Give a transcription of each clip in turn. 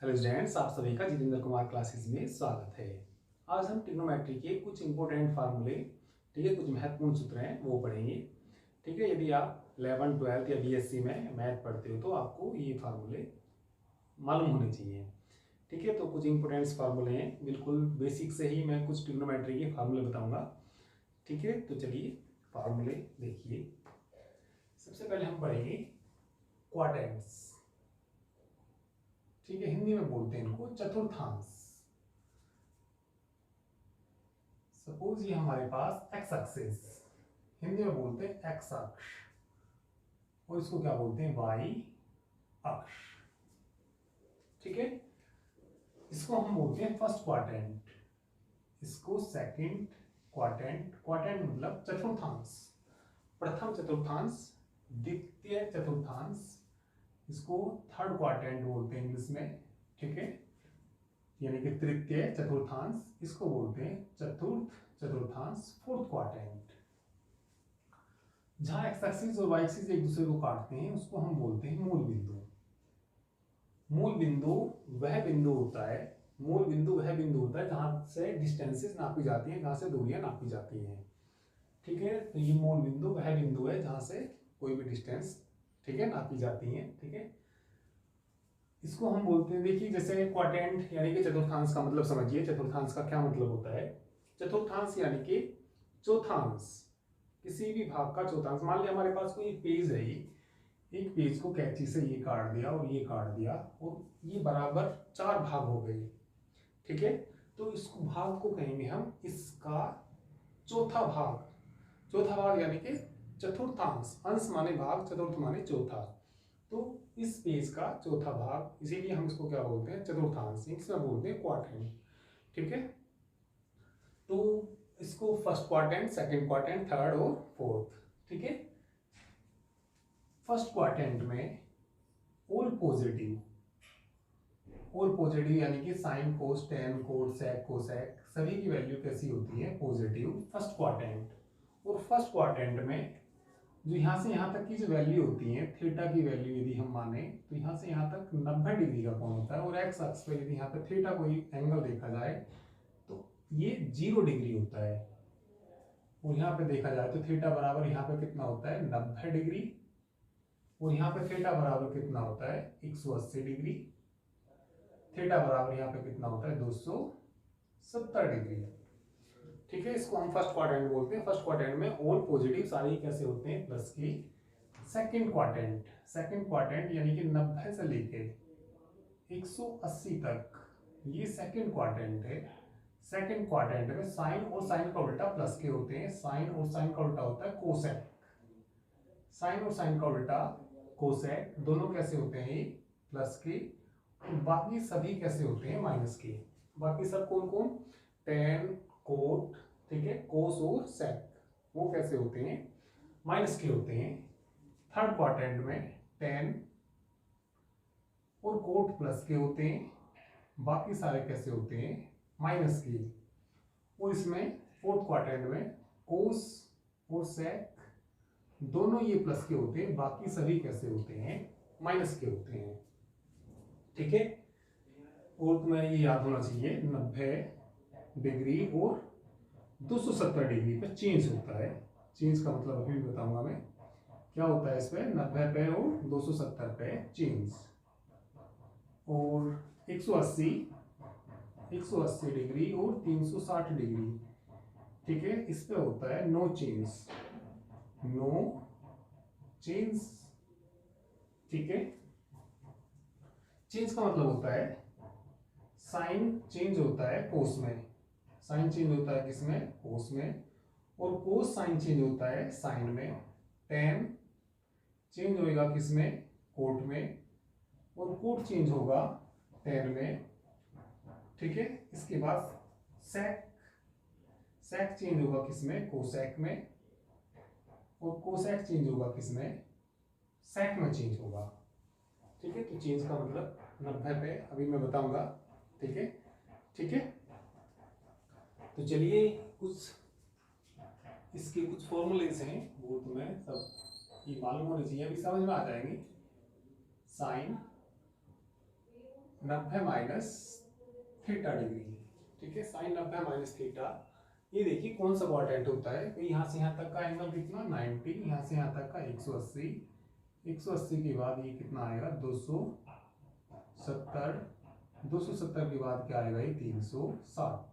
Hello students, आप सभी का जितेंद्र कुमार क्लासेस में स्वागत है। आज हम ट्रिग्नोमेट्री के कुछ इंपॉर्टेंट फार्मूले, ठीक है, कुछ महत्वपूर्ण सूत्र हैं वो पढ़ेंगे। ठीक है, यदि आप 11th 12th या बीएससी में मैथ पढ़ते हो तो आपको ये फार्मूले मालूम होने चाहिए। ठीक है, तो कुछ इंपॉर्टेंट फार्मूले हैं, बिल्कुल बेसिक से ही मैं कुछ ट्रिग्नोमेट्री के फार्मूले बताऊंगा। ठीक है, तो चलिए फार्मूले देखिए। सबसे पहले हम पढ़ेंगे क्वाड्रेंट्स। ठीक है, हिंदी में बोलते हैं इनको चतुर्थांश। सपोज ये हमारे पास एक्स एक्सिस, हिंदी में बोलते हैं एक्स अक्ष, और इसको क्या बोलते हैं, वाई अक्ष। ठीक है, इसको हम बोलते हैं फर्स्ट क्वाड्रेंट, इसको सेकंड क्वाड्रेंट। क्वाड्रेंट मतलब चतुर्थांश, प्रथम चतुर्थांश, द्वितीय चतुर्थांश, इसको थर्ड क्वाड्रेंट बोलते हैं इंग्लिश में। ठीक है, यानी कि तृतीय चतुर्थांश, इसको बोलते हैं चतुर्थ चतुर्थांश, फोर्थ क्वाड्रेंट। जहां एक्स एक्सिस और वाई एक्सिस एक दूसरे को काटते हैं उसको हम बोलते हैं मूल बिंदु। मूल बिंदु वह बिंदु होता है, मूल बिंदु वह बिंदु होता है जहां से डिस्टेंसेस नापी जाती हैं, जहां से दूरियां नापी जाती हैं। ठीक है, तो ये मूल बिंदु वह बिंदु है जहां से कोई भी डिस्टेंस, ठीक है, नापी जाती है। ठीक है, इसको हम बोलते हैं, देखिए जैसे क्वाड्रेंट यानी कि चतुर्थांश का मतलब समझिए, चतुर्थांश का क्या मतलब होता है। चतुर्थांश यानी कि चौथांश, किसी भी भाग का चौथांश। मान लिया हमारे पास कोई पेज है, एक पेज को कैंची से ये काट दिया और ये काट दिया और ये बराबर 4 भाग हो गए। ठीक है, तो इस भाग को कहेंगे हम इसका चौथा भाग। चौथा भाग यानी कि चतुर्थांश, अंश माने भाग, चतुर्थ माने चौथा। तो इस पेज का चौथा भाग, इसीलिए हम इसको क्या बोलते हैं, चतुर्थांश, इसमें बोलते हैं क्वाड्रेंट। ठीक है, तो इसको first quadrant, second quadrant, third और फोर्थ। ठीक है, फर्स्ट क्वाड्रेंट में ऑल पॉजिटिव, ऑल पॉजिटिव यानी कि साइन, कोस, टेन, कोट, सेक, कोसेक, सभी की वैल्यू कैसी होती है, पॉजिटिव, फर्स्ट क्वाड्रेंट। और फर्स्ट क्वाड्रेंट में जो यहाँ से यहाँ तक की जो वैल्यू होती है, थीटा की वैल्यू यदि हम माने तो यहाँ से यहाँ तक 90 डिग्री का कोण होता है, और एक्स अक्ष पर यदि यहाँ पे थीटा कोई एंगल देखा जाए तो ये 0 डिग्री होता है। और यहाँ पे देखा जाए तो थीटा बराबर यहाँ पे कितना होता है, 90 डिग्री, और यहाँ पे थीटा बराबर कितना होता है, 180 डिग्री। थीटा बराबर यहाँ पे कितना होता है, 270 डिग्री। ठीक है, इसको हम फर्स्ट क्वाड्रेंट बोलते हैं। फर्स्ट क्वाड्रेंट में ऑल पॉजिटिव सारे कैसे होते हैं, प्लस की। सेकंड क्वाड्रेंट, सेकंड क्वाड्रेंट यानी कि 90 से लेके 180 तक, ये सेकंड क्वाड्रेंट है। सेकंड क्वाड्रेंट में साइन और साइन का उल्टा प्लस के होते हैं, साइन और साइन का उल्टा होता है कोसेक। साइन और साइन का उल्टा कोसेक, दोनों कैसे होते हैं, प्लस के। बाकी सभी कैसे होते हैं, माइनस के। बाकी सब कौन कौन, टेन, कोट, ठीक है, कोस और सेक, वो कैसे होते हैं, माइनस के होते हैं। थर्ड क्वाड्रेंट में टेन और कोट प्लस के होते हैं, बाकी सारे कैसे होते हैं, माइनस के। और इसमें फोर्थ क्वाड्रेंट में कोस और सेक दोनों ये प्लस के होते हैं, बाकी सभी कैसे होते हैं, माइनस के होते हैं। ठीक है, और तुम्हें ये याद होना चाहिए 90 डिग्री और 270 डिग्री पे चेंज होता है। चेंज का मतलब अभी भी बताऊंगा मैं क्या होता है। इस पे 90 पे और 270 पे चेंज, और 180 डिग्री और 360 डिग्री, ठीक है, इस पे होता है नो चेंज, नो चेंज। ठीक है, चेंज का मतलब होता है साइन चेंज होता है कोस में, साइन चेंज होता है किसमें, कोस में, और कोस साइन चेंज होता है साइन में। टेन चेंज होएगा किसमें, कोट में, और कोट चेंज होगा टेन में। ठीक है, इसके बाद सेक, सेक चेंज होगा किसमें, कोसेक में, और कोसेक चेंज होगा किसमें, सेक में चेंज होगा। ठीक है, तो चेंज का मतलब 90 पे अभी मैं बताऊंगा। ठीक है, ठीक है, तो चलिए कुछ इसके कुछ फॉर्मूलेस हैं वो तुम्हें सब ये मालूम होने चाहिए, अभी समझ में आ जाएंगे। साइन 90 माइनस थीटा डिग्री, ठीक है, साइन 90 माइनस थीटा। ये देखिए कौन सा क्वाड्रेंट होता है, तो यहाँ से यहाँ तक का एंगल कितना 90, यहाँ से यहाँ तक का 180, 180 के बाद ये कितना आएगा 270, 270 के बाद क्या आएगा ये 360,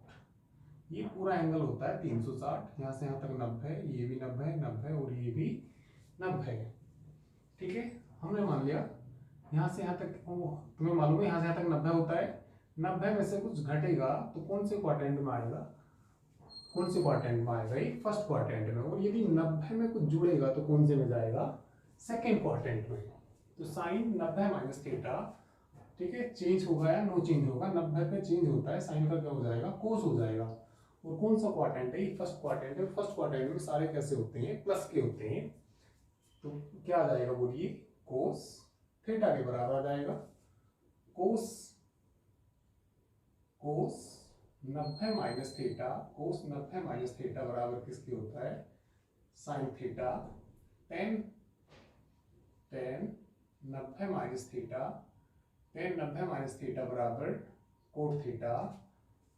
ये पूरा एंगल होता है 360। यहाँ से यहाँ तक 90, ये भी 90, 90 और ये भी 90, ठीक है। हमने मान लिया यहाँ से यहाँ तक, तुम्हें मालूम है यहाँ से यहाँ तक 90 होता है, 90 में से कुछ घटेगा तो कौन से क्वाड्रेंट में आएगा, कौन से क्वाड्रेंट में आएगा ये फर्स्ट क्वाड्रेंट में, और यदि 90 में कुछ जुड़ेगा तो कौन से में जाएगा सेकेंड क्वाड्रेंट में। तो साइन 90 माइनस थीटा, ठीक है, चेंज होगा या नो चेंज होगा, 90 पे चेंज होता है, साइन का क्या हो जाएगा कोस हो जाएगा। और कौन सा क्वाड्रेंट है ये फर्स्ट क्वाड्रेंट है, फर्स्ट क्वाड्रेंट में सारे कैसे होते हैं प्लस के होते हैं, तो क्या आ जाएगा बोलिए कोस थीटा के बराबर आ जाएगा। Cos 90 minus theta, cos 90 minus theta बराबर किसके होता है sine theta, tan 90 minus theta, tan 90 minus theta बराबर कोट थीटा,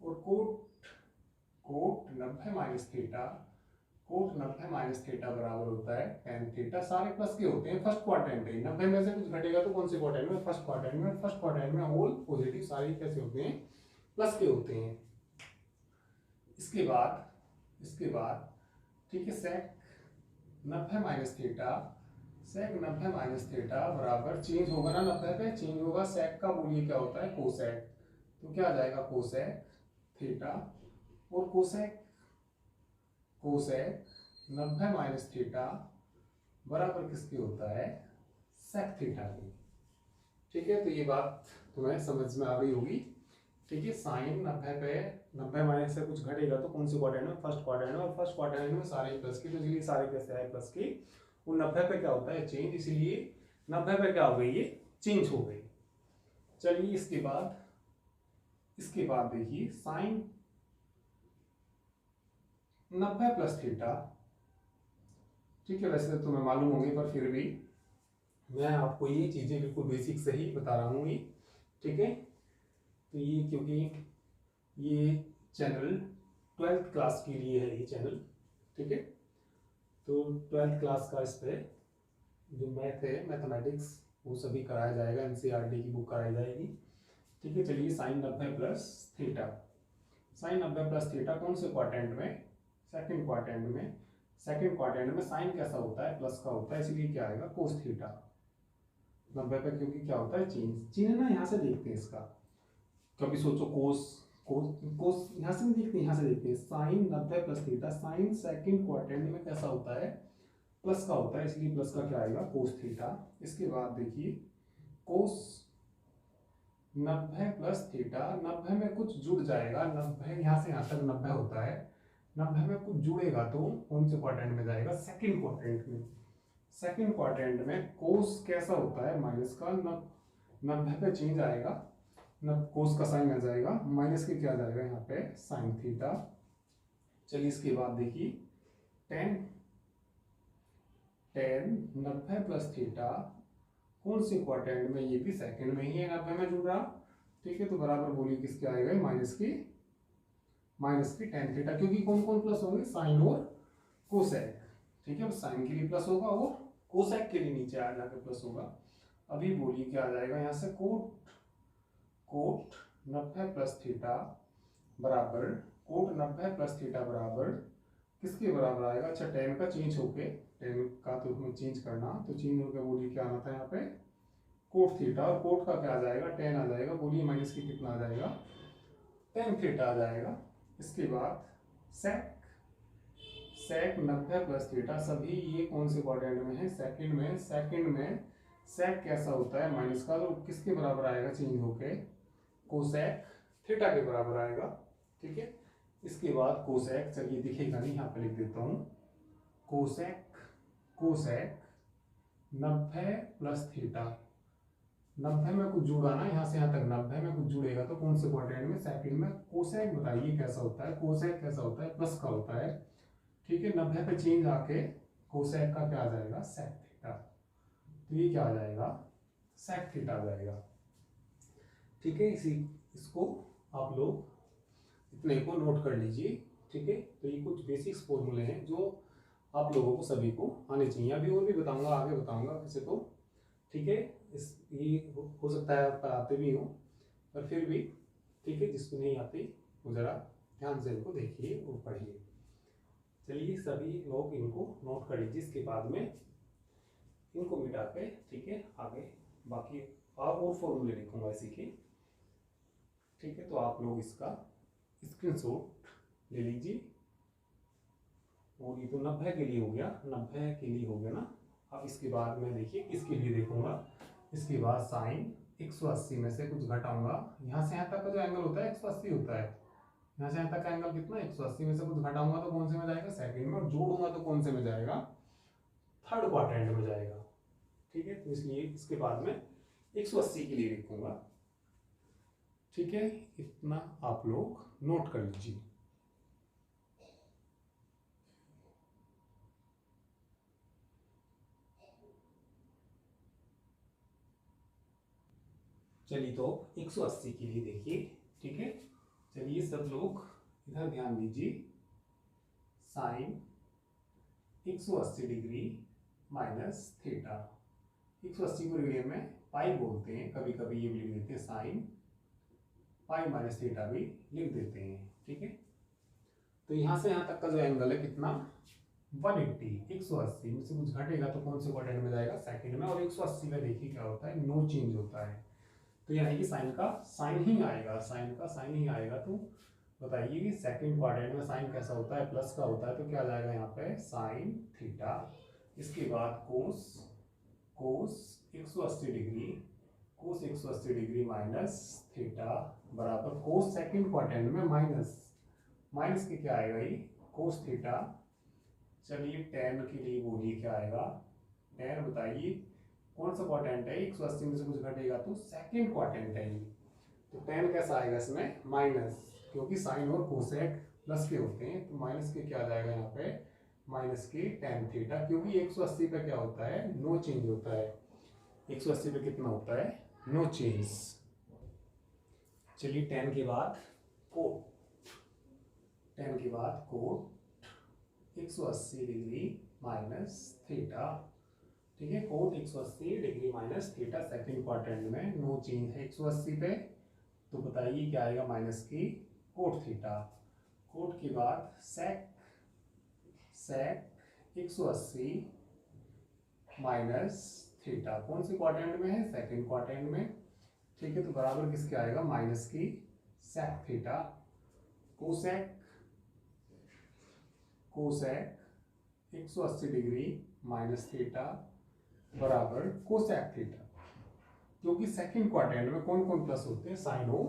और cot 90 minus theta, cot 90 minus theta बराबर होता है टेन थीटा, सारे प्लस के होते हैं, फर्स्ट क्वाड्रेंट है, 90 में से कुछ घटेगा तो कौन से क्वाड्रेंट में, फर्स्ट क्वाड्रेंट में, फर्स्ट क्वाड्रेंट में ऑल पॉजिटिव सारे कैसे होते हैं प्लस के होते हैं। इसके बाद ठीक है सेक 90 माइनस थीटा, सेक 90 माइनस थीटा बराबर चेंज होगा ना 90 पे चेंज होगा, सेक का बोलिए क्या होता है कोसेक, तो क्या आ जाएगा कोसेक थीटा, और कोसेक 90 माइनस थीटा बराबर किसकी होता है सेक थीटा की, ठीक है। तो ये बात तुम्हें समझ में आ गई होगी, ठीक है। साइन 90 पे 90 माइनस से कुछ घटेगा तो कौन से क्वाड्रेंट में, फर्स्ट क्वाड्रेंट में, और फर्स्ट क्वाड्रेंट में सारे प्लस की, तो इसलिए सारे कैसे आए प्लस की, और 90 पे क्या होता है चेंज, इसीलिए 90 पे क्या हो गई ये चेंज हो गई। चलिए इसके बाद देखिए साइन 90 प्लस थीटा, ठीक है, वैसे तो तुम्हें मालूम होंगे पर फिर भी मैं आपको ये चीजें बिल्कुल बेसिक से ही बता रहा हूँ ये, ठीक है। तो ये क्योंकि ये चैनल 12th क्लास के लिए है ये चैनल, ठीक है। तो 12th क्लास का इस पे जो मैथ है मैथमेटिक्स वो सभी कराया जाएगा, एनसीईआरटी की बुक कराई जाएगी, ठीक है। चलिए sine 90 plus theta, sine 90 plus theta कौन से क्वाड्रेंट में, सेकंड क्वाड्रेंट में, सेकंड क्वाड्रेंट में साइन कैसा होता है प्लस का होता है, इसलिए क्या आएगा कोस थीटा 90 पे, क्योंकि क्या होता है चिन्ह ना यहाँ से देखते हैं इसका, कभी सोचो कोस यहाँ से नहीं देखते, यहाँ से देखते हैं, sine 90 plus theta, sine second quadrant में कैसा होता है प्लस का होता है, इसलिए प्लस का क्या आएगा कोस थीटा। इसके बाद देखिए कोस 90 प्लस थीटा, 90 में कुछ जुड़ जाएगा, 90 यहाँ से यहाँ तक 90 होता है, 90 में कुछ जुड़ेगा तो कौन से क्वाड्रेंट में जाएगा सेकंड क्वाड्रेंट में, सेकंड क्वाड्रेंट में कोस कैसा होता है माइनस का, 90 पे चेंज आएगा, कोस का साइन आ जाएगा, माइनस के क्या आ जाएगा यहाँ पे साइन थीटा। चलिए इसके बाद देखिए टेन 90 प्लस थीटा कौन से क्वाड्रेंट में, ये भी सेकंड में ही है 90 में जुड़ रहा, ठीक है। तो बराबर बोलिए किसके आएगा माइनस की टेन थीटा, क्योंकि कौन कौन प्लस होंगे साइन और कोसेक, ठीक है। साइन के लिए प्लस होगा और कोसेक के लिए नीचे आ जाकर प्लस होगा। अभी बोलिए क्या आ जाएगा यहाँ से कोट 90 प्लस थीटा बराबर, कोट 90 प्लस थीटा बराबर किसके बराबर आएगा, अच्छा टेन का चेंज होके, टेन का तो हमें चेंज करना, तो चेंज होकर बोलिए क्या आना था यहाँ पे कोट थीटा, और कोट का क्या आ जाएगा टेन आ जाएगा, बोलिए माइनस की कितना आ जाएगा टेन थीटा आ जाएगा। इसके बाद सेक 90 प्लस थीटा, सभी ये कौन से क्वाड्रेंट में है सेकंड में सेक कैसा होता है माइनस का, तो किसके बराबर आएगा चेंज होके कोसेक थीटा के बराबर आएगा, ठीक है। इसके बाद कोसेक, चलिए दिखेगा नहीं यहाँ पे लिख देता हूँ, कोसेक 90 प्लस थीटा, 90 में कुछ जुड़ा ना यहाँ से यहाँ तक, 90 में कुछ जुड़ेगा तो कौन से क्वाड्रेंट में सेकंड में, कोसेक बताइए कैसा होता है, कोसेक कैसा होता है प्लस का होता है, ठीक है। 90 पे चेंज आके कोसेक का क्या आ जाएगा सेक थीटा, तो ये क्या आ जाएगा सेक थीटा आ जाएगा। ठीक है, इसको आप लोग इतने को नोट कर लीजिए। ठीक है, तो ये कुछ बेसिक्स फॉर्मूले हैं जो आप लोगों को सभी को आने चाहिए। अभी और भी बताऊंगा, आगे बताऊंगा वैसे तो। ठीक है, ये हो सकता है आप आते भी हो, पर फिर भी ठीक है, जिसको नहीं आती वो ज़रा ध्यान से इनको देखिए और पढ़िए। चलिए सभी लोग इनको नोट कर लीजिए, इसके बाद में इनको मिटा के ठीक है आगे बाकी आप और फॉर्मूले लिखूंगा इसी के। ठीक है, तो आप लोग इसका स्क्रीनशॉट ले लीजिए। और ये तो 90 के लिए हो गया, 90 के लिए हो गया ना। अब इसके बाद में देखिए किसके लिए देखूंगा, इसके बाद साइन 180 में से कुछ घटाऊंगा। यहाँ से यहाँ तक का जो एंगल होता है 180 होता है। यहाँ से यहाँ तक का एंगल कितना 180 में से कुछ घटाऊंगा तो कौन से में जाएगा, सेकंड में, और जोड़ूंगा तो कौन से में जाएगा, थर्ड क्वाड्रेंट में जाएगा। ठीक है, तो इसलिए इसके बाद में 180 के लिए लिखूंगा। ठीक है, इतना आप लोग नोट कर लीजिए। चलिए तो 180 के लिए देखिए। ठीक है, चलिए सब लोग इधर ध्यान दीजिए। साइन 180 डिग्री माइनस थीटा, 180 को डिग्री में पाई बोलते हैं, कभी कभी ये भी लिख देते हैं साइन पाई माइनस थीटा भी लिख देते हैं। ठीक है, तो यहाँ से यहाँ तक का जो एंगल है कितना 180, 180 में से कुछ घटेगा तो कौन से क्वाड्रेंट में जाएगा, सेकंड में। और 180 में देखिए क्या होता है, नो चेंज होता है, तो यानी कि साइन का साइन ही आएगा, साइन का साइन ही आएगा। तो बताइए कि सेकंड क्वाड्रेंट में साइन कैसा होता है, प्लस का होता है, तो क्या जाएगा यहाँ पे साइन थीटा। इसके बाद कोस, कोस 180 डिग्री, कोस 180 डिग्री माइनस थीटा बराबर कोस सेकंड क्वाड्रेंट में माइनस, माइनस के क्या आएगा ये कोस थीटा। चलिए टेन के लिए बोलिए क्या आएगा, टेन बताइए कौन सा क्वाड्रेंट है, 180 में से कुछ घटेगा तो सेकंड क्वाड्रेंट है ये, तो टेन कैसा आएगा इसमें माइनस, क्योंकि साइन और कोसेक प्लस के होते हैं, तो माइनस के क्या आ जाएगा यहाँ पे माइनस के टेन थीटा, क्योंकि 180 पे क्या होता है नो चेंज होता है, 180 पे कितना होता है नो चेंज। चलिए टेन के बाद कोट, टेन के बाद कोट 180 डिग्री माइनस थीटा। ठीक है, cot 180 degree minus theta second quadrant में नो चेंज है 180 पे, तो बताइए क्या आएगा माइनस की कोट थीटा। कोट के बाद सेक, सेक 180 माइनस थीटा कौन से क्वाड्रेंट में है, सेकंड क्वाड्रेंट में। ठीक है, तो बराबर किसके आएगा माइनस की sec theta. Cosec, cosec 180 degree minus theta बराबर कोसेक थीटा, क्योंकि सेकंड क्वाड्रेंट में कौन कौन प्लस होते हैं साइन और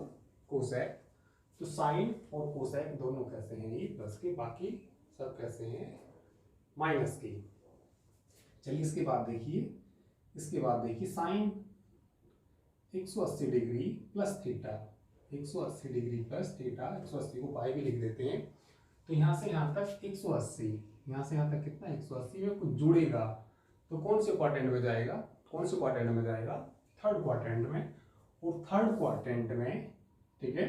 कोसेक, तो साइन और कोसेक दोनों कैसे हैं ये प्लस के, बाकी सब कैसे हैं माइनस के। चलिए इसके बाद देखिए, इसके बाद देखिए sine 180 degree plus theta, 180 degree plus theta, 180 को पाई भी लिख देते हैं, तो यहाँ से यहाँ तक 180, यहाँ से यहाँ तक कितना 180 में कुछ जुड़ेगा तो कौन से क्वाड्रेंट में जाएगा, कौन से क्वाड्रेंट में जाएगा थर्ड क्वाड्रेंट में। और थर्ड क्वाड्रेंट में ठीक है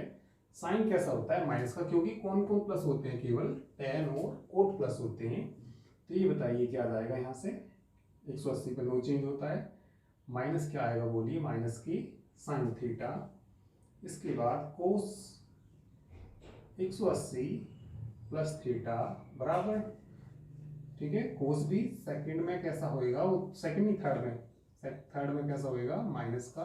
साइन कैसा होता है माइनस का, क्योंकि कौन कौन प्लस होते हैं केवल टेन और कोट प्लस होते हैं, तो ये बताइए क्या आ जाएगा यहाँ से 180 पे नो चेंज होता है, माइनस क्या आएगा बोलिए माइनस की साइन थीटा। इसके बाद कोस 180 प्लस थीटा बराबर, ठीक है कोस भी सेकंड में कैसा होएगा, वो सेकंड नहीं थर्ड में, थर्ड में कैसा होएगा माइनस का,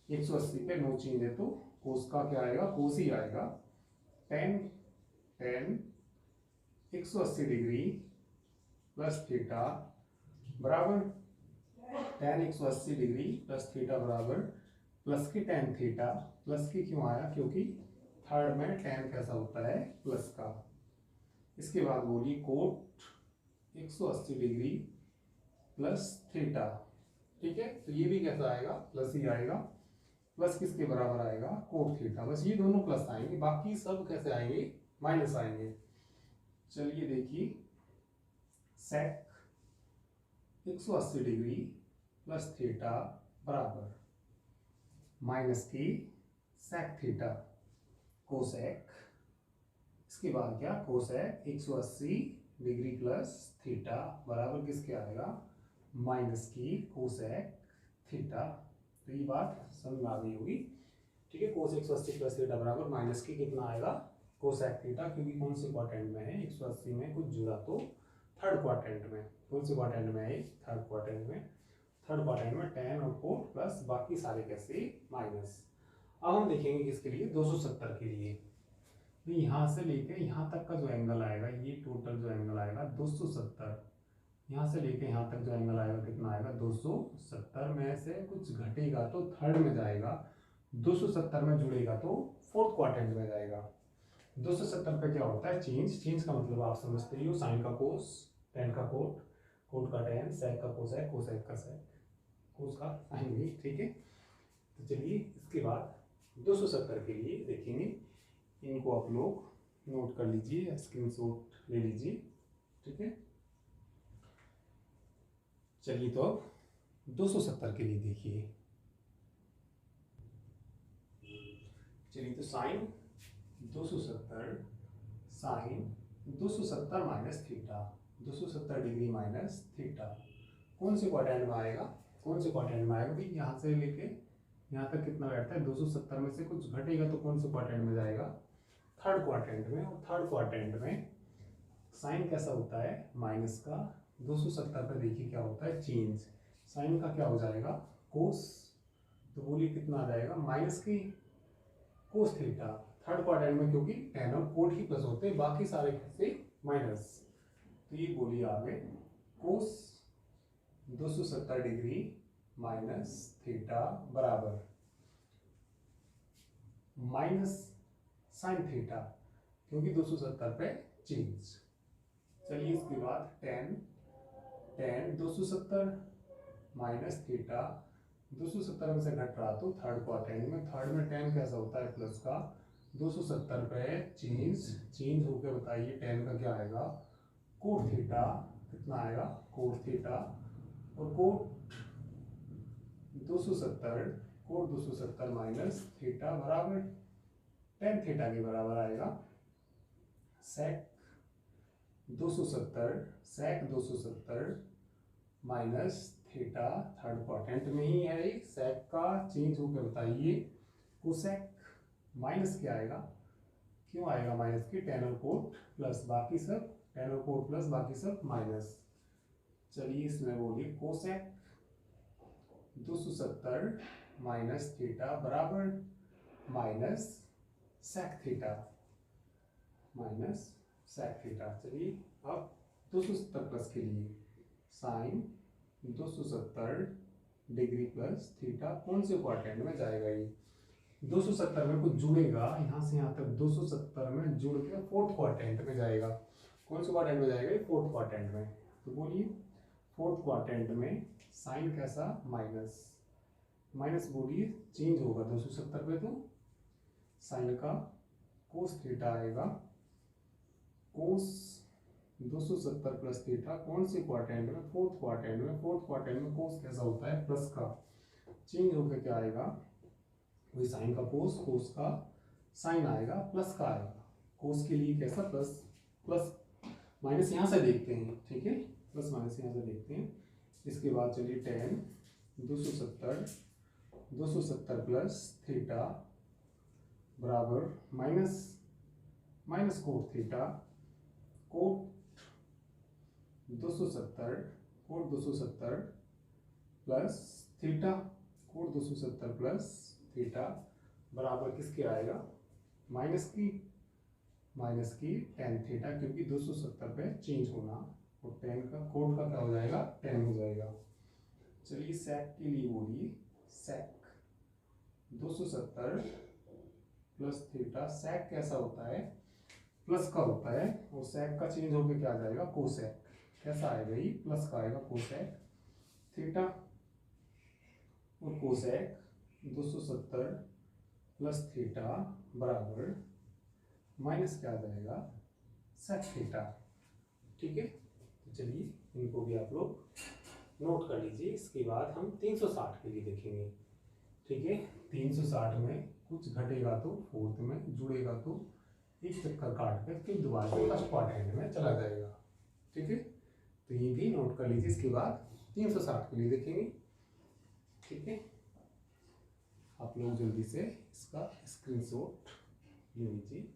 180 पे नो चेंज है तो कोस का क्या आएगा कोस ही आएगा। Ten, ten 180 degree plus theta बराबर टेन 180 डिग्री प्लस थीटा बराबर प्लस की टेन थीटा, प्लस की क्यों आया क्योंकि थर्ड में टेन कैसा होता है प्लस का। इसके बाद बोलिए कोट 180 डिग्री प्लस थीटा, ठीक है तो ये भी कैसा आएगा प्लस ही आएगा, प्लस किसके बराबर आएगा कोट थीटा, बस ये दोनों प्लस आएंगे बाकी सब कैसे आएंगे माइनस आएंगे। चलिए देखिए सेक 180 डिग्री प्लस थीटा बराबर माइनस की सेक थीटा कोसेक, इसके बाद क्या कोसेक 180 डिग्री प्लस थीटा बराबर किसके आएगा माइनस की कोसेक थीटा। तो ये बात समझ में आ गई होगी, ठीक है। कोस 180 प्लस थीटा बराबर माइनस की कितना आएगा कोसेक थीटा, क्योंकि कौन से क्वाड्रेंट में है 180 में कुछ जुड़ा तो थर्ड क्वाड्रेंट में, कौन से क्वाड्रेंट में है थर्ड क्वाड्रेंट में, थर्ड क्वाड्रेंट में tan और कोट प्लस बाकी सारे कैसे माइनस। अब हम देखेंगे किसके लिए 270 के लिए, तो यहाँ से लेके यहाँ तक का जो एंगल आएगा ये टोटल जो एंगल आएगा 270, यहाँ से लेके यहाँ तक जो एंगल आएगा कितना आएगा 270 में से कुछ घटेगा तो थर्ड में जाएगा, 270 में जुड़ेगा तो फोर्थ क्वाड्रेंट में जाएगा। 270 पे क्या होता है चेंज, चेंज का मतलब आप समझते ही हो, साइन का कोस, टेन का कोट, कोट का टेन, सेक का कोसेक, कोसेक का सेक, कोस का साइन भी, ठीक है। तो चलिए इसके बाद 270 के लिए देखेंगे, इनको आप लोग नोट कर लीजिए, स्क्रीनशॉट ले लीजिए, ठीक है। चलिए तो अब 270 के लिए देखिए, चलिए तो sine 270 sine 270 minus theta, 270 degree minus theta कौन से क्वाड्रेंट में आएगा, कौन से क्वाड्रेंट में आएगा भाई, यहाँ से लेके यहाँ तक कितना बैठता है 270 में से कुछ घटेगा तो कौन से क्वाड्रेंट में जाएगा थर्ड क्वाड्रेंट में। और थर्ड क्वाड्रेंट में साइन कैसा होता है माइनस का, 270 पे देखिए क्या होता है चेंज, साइन का क्या हो जाएगा कोस, तो बोलिए कितना आ जाएगा माइनस की कोस थीटा थर्ड क्वाड्रेंट में, क्योंकि टेन और कोट ही प्लस होते हैं बाकी सारे कैसे माइनस। तो ये बोलिए आगे कोस 270 डिग्री माइनस थीटा बराबर माइनस साइन थीटा, क्योंकि 270 पे चेंज। चलिए इसके बाद टेन 270 माइनस थीटा, 270 में से घट रहा तो थर्ड क्वाड्रेंट में, थर्ड में टेन कैसा होता है प्लस का, 270 पे चेंज होकर बताइए टेन का क्या आएगा कोट थीटा, कितना आएगा कोट थीटा, और कोट 270 माइनस थीटा बराबर टेन थीटा के बराबर आएगा सेक 270 माइनस थीटा, थर्ड क्वाड्रेंट में ही है सेक का, चेंज होकर बताइए कोसेक माइनस क्या आएगा, क्यों आएगा माइनस की, टेन और कोट प्लस बाकी सब, टेन और कोट प्लस बाकी सब माइनस। चलिए इसमें बोलिए कोसेक 270 माइनस थीटा बराबर minus sec theta, minus sec theta. चलिए अब 270 प्लस के लिए साइन 270 डिग्री प्लस थीटा कौन से क्वाड्रेंट में जाएगा, ये 270 में कुछ जुड़ेगा यहाँ से यहाँ तक 270 में जुड़ के फोर्थ क्वाड्रेंट में जाएगा, कौन से क्वाड्रेंट में जाएगा ये फोर्थ क्वाड्रेंट में। तो बोलिए फोर्थ क्वाड्रेंट में साइन कैसा माइनस, माइनस बोलिए चेंज होगा 270 पे तो साइन का कोस थीटा आएगा, कोस 270 प्लस थीटा कौन से क्वाड्रेंट में फोर्थ क्वाड्रेंट में, फोर्थ क्वाड्रेंट में कोस कैसा होता है प्लस का, चेंज होकर क्या आएगा वही साइन का कोस, कोस का साइन आएगा प्लस का आएगा, कोस के लिए कैसा प्लस, प्लस माइनस यहाँ से देखते हैं, ठीक है प्लस माइनस यहाँ से देखते हैं। इसके बाद चलिए टेन 270 प्लस थीटा बराबर minus cot theta, cot 270 plus theta, cot 270 plus theta बराबर किसके आएगा माइनस की टेन थीटा, क्योंकि 270 पे चेंज होना, और टेन का कोट का क्या हो जाएगा 10 हो जाएगा। चलिए सेक के लिए बोलिए सेक 270 प्लस थीटा, सेक कैसा होता है प्लस का होता है, और सेक का चेंज होकर क्या आ जाएगा कोसेक, कैसा आएगा ये प्लस का आएगा कोसेक थीटा, और कोसेक 270 प्लस थीटा बराबर माइनस क्या आ जाएगा सेक थीटा, ठीक है। तो चलिए इनको भी आप लोग नोट कर लीजिए। इसके बाद हम 360 के लिए देखेंगे, ठीक है। 360 में कुछ घटेगा तो फोर्थ में, जुड़ेगा तो एक चक्कर काट कर फिर दोबारा फर्स्ट क्वाड्रेंट में चला जाएगा। ठीक है, तो ये भी नोट कर लीजिए। इसके बाद 360 के लिए देखेंगे। ठीक है, आप लोग जल्दी से इसका स्क्रीनशॉट ले लीजिए।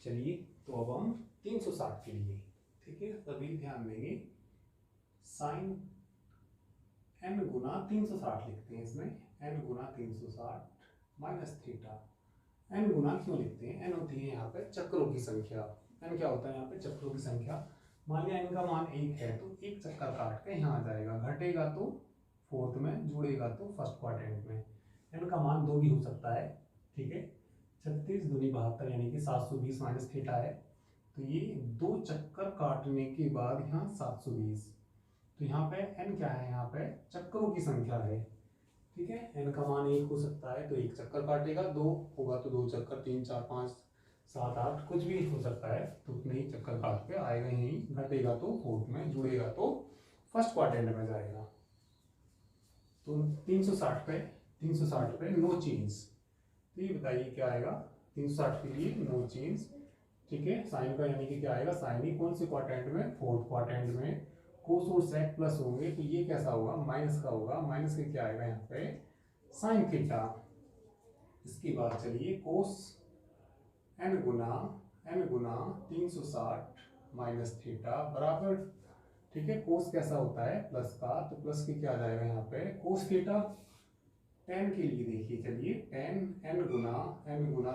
चलिए, तो अब हम 360 के लिए, ठीक है, तभी ध्यान देंगे साइन n गुना 360 लिखते हैं इसमें, n गुना 360 माइनस थीटा। n गुना क्यों लिखते हैं? n होती है यहाँ पे चक्रों की संख्या। n क्या होता है यहाँ पे? चक्रों की संख्या। मान लिया n का मान 1 है तो एक चक्कर काट के यहाँ आ जाएगा, घटेगा तो फोर्थ में, जुड़ेगा तो फर्स्ट क्वाड्रेंट में। n का मान 2 भी हो सकता है। ठीक है, 36 दूनी 72 यानी कि 720 माइनस थीटा है। तो ये 2 चक्कर काटने के बाद यहाँ 720, तो यहाँ पे n क्या है? यहाँ पे चक्रों की संख्या है। ठीक है, n का मान 1 हो सकता है तो एक चक्कर काटेगा, 2 होगा तो 2 चक्कर, 3 4 5 7 8 कुछ भी हो सकता है, तो उतने ही चक्कर काट के आएगा यहीं, घटेगा तो फोर्थ में, जुड़ेगा तो फर्स्ट क्वाड्रेंट में जाएगा। तो 360 पे नो चेंज। तो ये बताइए क्या आएगा 360 के लिए? No change. ठीक है, साइन का यानी कि क्या आएगा? साइन ही कौन से क्वाड्रेंट में? फोर्थ क्वाड्रेंट में। कोस और सेक प्लस होंगे तो ये कैसा होगा? माइनस का होगा। माइनस के क्या आएगा यहाँ पे? Sine theta. इसके बाद चलिए कोस n गुना 360 माइनस थीटा बराबर, ठीक है, कोस कैसा होता है? प्लस का, तो प्लस के क्या आ जाएगा यहाँ पे? Cos theta. टेन के लिए देखिए, चलिए टेन n गुना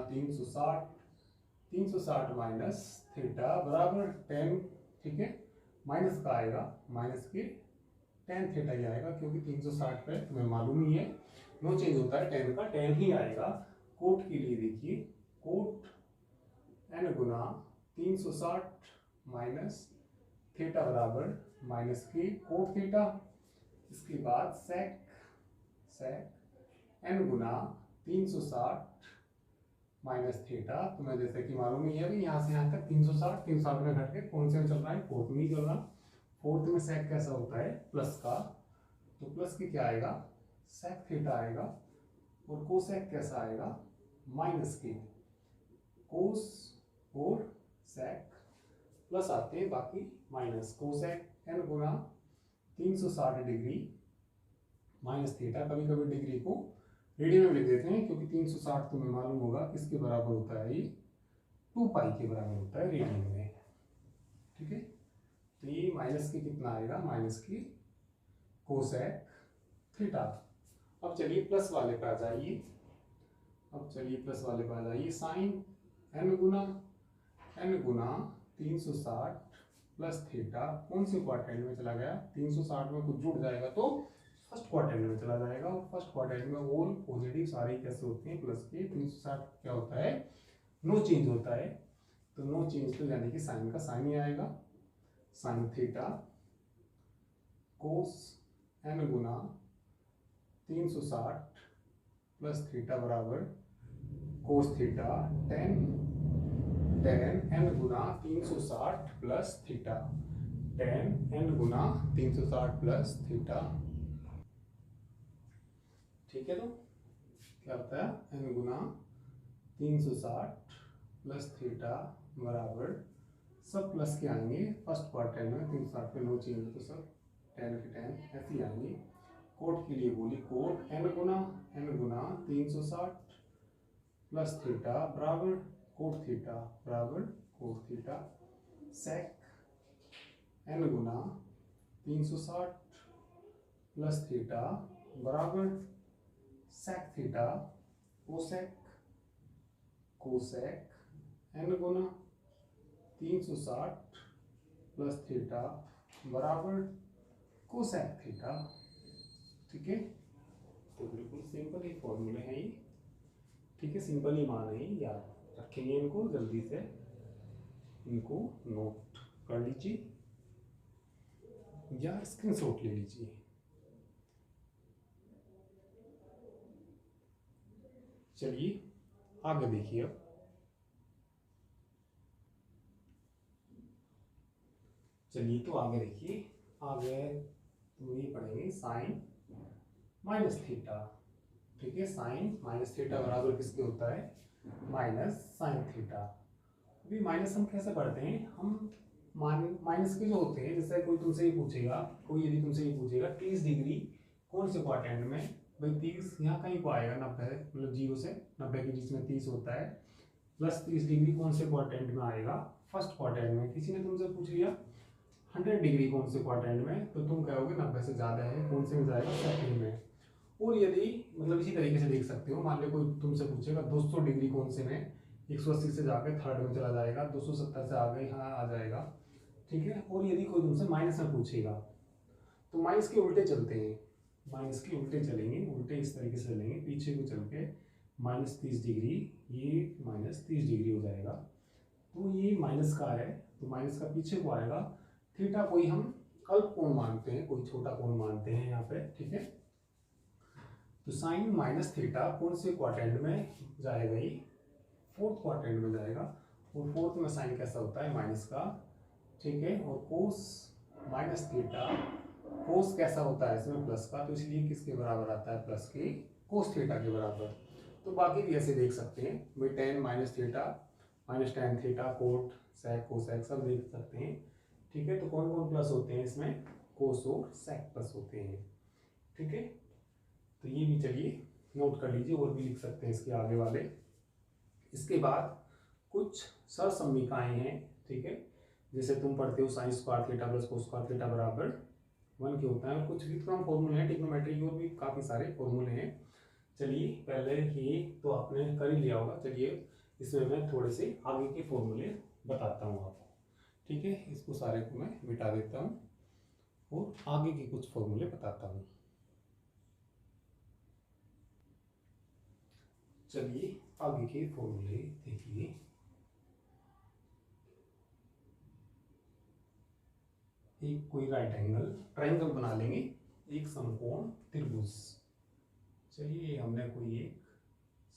360 माइनस थीटा बराबर टेन। ठीक है, माइनस का आएगा, माइनस के टेन थीटा ही आएगा, क्योंकि 360 पे तुम्हें मालूम ही है नो चेंज होता है, टेन का टेन ही आएगा। कोट के लिए देखिए, कोट n गुना 360 माइनस थीटा बराबर माइनस के कोट थीटा। इसके बाद सेक n गुना 360 माइनस थीटा, तुम्हें जैसे कि मालूम ही है भी, यहाँ से यहाँ तक 360 में घट के कौन से में चल रहा है? फोर्थ में ही चल रहा। फोर्थ में सेक कैसा होता है? प्लस का, तो प्लस की क्या आएगा? सेक थीटा आएगा। और कोसेक कैसा आएगा? माइनस के। कोस और सेक प्लस आते हैं, बाकी माइनस। कोसेक n गुना 360 डिग्री माइनस थीटा। कभी कभी डिग्री को रेडियन में लिख देते हैं, क्योंकि 360 तुम्हें मालूम होगा किसके बराबर होता है? ये 2 पाई के बराबर होता है रेडियन में। ठीक है, तो ये माइनस की कितना आएगा? माइनस की कोसेक थीटा। अब चलिए प्लस वाले पे आ जाइए। साइन n गुना 360 प्लस थीटा कौन से क्वाड्रेंट में चला गया? 360 में कुछ जुड़ जाएगा तो फर्स्ट क्वाड्रेंट में चला जाएगा, और फर्स्ट क्वाड्रेंट में ऑल पॉजिटिव सारे कैसे होते हैं? प्लस के। 360 क्या होता है? नो चेंज होता है। तो नो चेंज तो यानी कि साइन का साइन ही आएगा, साइन थीटा। कोस n गुना 360 प्लस थीटा बराबर कोस थीटा। टेन n गुना 360 प्लस थीटा। टेन n गुना 360 प्लस थीटा। ठीक है, तो क्या होता है? n गुना 360 प्लस थीटा बराबर, सब प्लस के आएंगे फर्स्ट क्वाड्रेंट में। 360 पे नो चेंज, तो सब टेन के टेन ऐसे ही आएंगे। कोट के लिए बोली, कोट n गुना 360 प्लस थीटा बराबर कोट थीटा बराबर कोट थीटा। सेक n गुना 360 प्लस थीटा बराबर सेक थीटा। कोसेक n गुना 360 प्लस थीटा बराबर कोसेक थीटा। ठीक है, तो बिल्कुल सिंपल ही फॉर्मूले हैं ये। ठीक है, सिंपल ही मान है, याद रखेंगे इनको, जल्दी से इनको नोट कर लीजिए या स्क्रीनशॉट ले लीजिए। चलिए आगे देखिए अब चलिए, तो आगे देखिए, आगे तो ये पढ़ेंगे साइन माइनस थीटा। ठीक है, साइन माइनस थीटा बराबर किसके होता है, माइनस साइन थीटा। अभी माइनस हम कैसे पढ़ते हैं, हम माइनस के जो होते हैं, जैसे कोई तुमसे ये पूछेगा, कोई यदि तुमसे ये पूछेगा 30 डिग्री कौन से क्वाड्रेंट में, भाई 30 यहाँ कहीं को आएगा, 90 मतलब 0 से 90 के बीच में 30 होता है, प्लस 30 डिग्री कौन से क्वाड्रेंट में आएगा, फर्स्ट क्वाड्रेंट में। किसी ने तुमसे पूछ लिया 100 डिग्री कौन से क्वाड्रेंट में, तो तुम कहोगे 90 से ज़्यादा है, कौन से में जाएगा, सेकंड में। और यदि मतलब इसी तरीके से देख सकते हो, मान लो कोई तुमसे पूछेगा 200 डिग्री कौन से में, 180 से जाकर थर्ड में चला जाएगा, 270 से आगे यहाँ आ जाएगा। ठीक है, और यदि कोई तुमसे माइनस में पूछेगा तो माइनस के उल्टे चलते हैं, माइनस के उल्टे चलेंगे, उल्टे इस तरीके से चलेंगे, पीछे को चल के -30 डिग्री, ये -30 डिग्री हो जाएगा। तो ये माइनस का है, तो माइनस का पीछे को आएगा। थीटा कोई हम अल्प कोण मानते हैं, कोई छोटा कोण मानते हैं यहाँ पे। ठीक है, तो साइन माइनस थीटा कौन से क्वाड्रेंट में जाएगा, ये फोर्थ क्वाड्रेंट में जाएगा। और फोर्थ में साइन कैसा होता है, माइनस का। ठीक है, और कोस माइनस थीटा, कोस कैसा होता है इसमें, प्लस का, तो इसलिए किसके बराबर आता है, प्लस के कोस थीटा के बराबर। तो बाकी भी ऐसे देख सकते हैं भाई, tan minus theta minus tan theta, cot sec cosec सब देख सकते हैं। ठीक है, तो कौन कौन प्लस होते हैं इसमें, कोस और सेक प्लस होते हैं। ठीक है, तो ये भी चलिए नोट कर लीजिए, और भी लिख सकते हैं इसके आगे वाले। इसके बाद कुछ सरसम्मिकाएं हैं। ठीक है, जैसे तुम पढ़ते हो sign square theta plus cos square theta बराबर 1 के होता है, और कुछ व्युत्क्रम फॉर्मूले हैं, ट्रिग्नोमेट्री की और भी काफ़ी सारे फॉर्मूले हैं। चलिए, पहले ही तो आपने कर ही लिया होगा, चलिए इसमें मैं थोड़े से आगे के फॉर्मूले बताता हूँ आपको। ठीक है, इसको सारे को मैं मिटा देता हूँ और आगे के कुछ फॉर्मूले बताता हूँ। चलिए आगे के फॉर्मूले देखिए। एक कोई राइट एंगल ट्रायंगल बना लेंगे, एक समकोण त्रिभुज। चलिए हमने कोई एक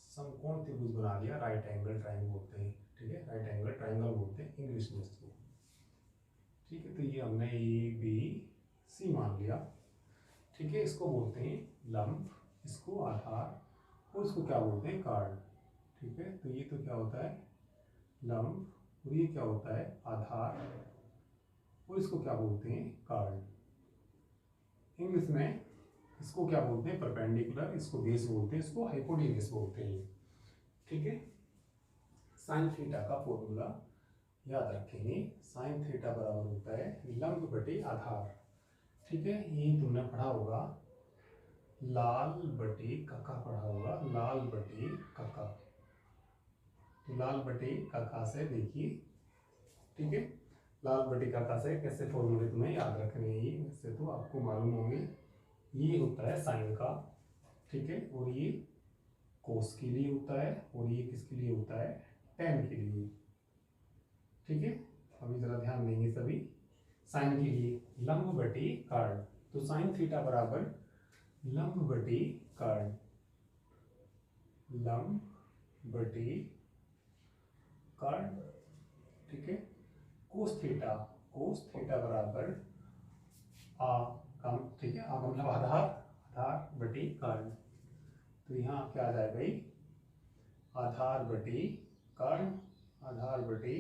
समकोण त्रिभुज बना लिया, राइट एंगल ट्रायंगल बोलते हैं। ठीक है, राइट एंगल ट्रायंगल बोलते हैं इंग्लिश में इसको। ठीक है, तो ये हमने ए बी सी मान लिया। ठीक है, इसको बोलते हैं लंब, इसको आधार, और इसको क्या बोलते हैं, कार्ड। ठीक है, तो ये तो क्या होता है, लंब, और ये क्या होता है, आधार, और इसको क्या बोलते हैं, कार्ड। इंग्लिश में इसको क्या बोलते हैं, परपेंडिकुलर, इसको बेस बोलते हैं, इसको हाइपोटेन्यूस बोलते हैं। ठीक है, साइन थीटा का फॉर्मूला याद रखेंगे, साइन थीटा बराबर होता है लंब बटे आधार। ठीक है, ये तुमने पढ़ा होगा, लाल बटे कका पढ़ा होगा, लाल बटे कका। तो लाल बटे कका से देखिए, ठीक है, लाल बटे कका से कैसे फॉर्मूले तुम्हें याद रखने हैं, वैसे तो आपको मालूम होंगे। ये होता है साइन का, ठीक है, और ये कोस के लिए होता है, और ये किसके लिए होता है, टेन के लिए। ठीक है, अभी जरा ध्यान देंगे सभी। साइन के लिए लंब बटे कार्ड, तो साइन थीटा बराबर लंब बटे कार्ड, लंब बटे कार्ड। ठीक है, कोस थीटा, कोस थीटा बराबर ठीक है, आ मतलब आधार, आधार बटे कार्ड। तो यहाँ क्या आ जाएगा भाई, आधार बटे कार्ड, आधार बटे